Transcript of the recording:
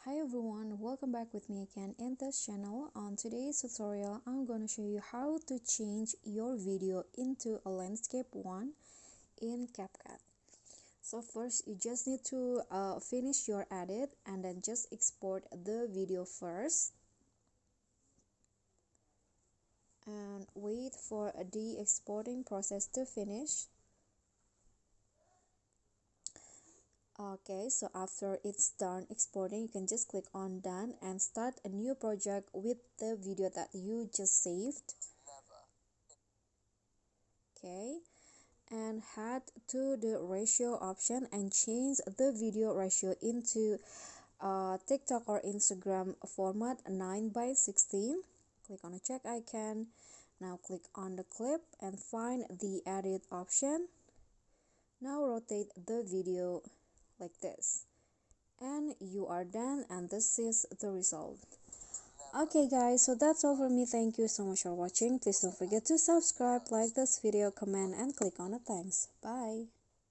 Hi everyone, welcome back with me again in this channel. On today's tutorial, I'm going to show you how to change your video into a landscape one in CapCut. So first, you just need to finish your edit and then just export the video first. And wait for the exporting process to finish. Okay, so after it's done exporting, you can just click on done and start a new project with the video that you just saved. Okay, and head to the ratio option and change the video ratio into TikTok or Instagram format 9:16. Click on the check icon. Now click on the clip and find the edit option. Now rotate the video like this. And you are done, and this is the result. Okay guys, so that's all for me. Thank you so much for watching. Please don't forget to subscribe, like this video, comment, and click on the thanks. Bye.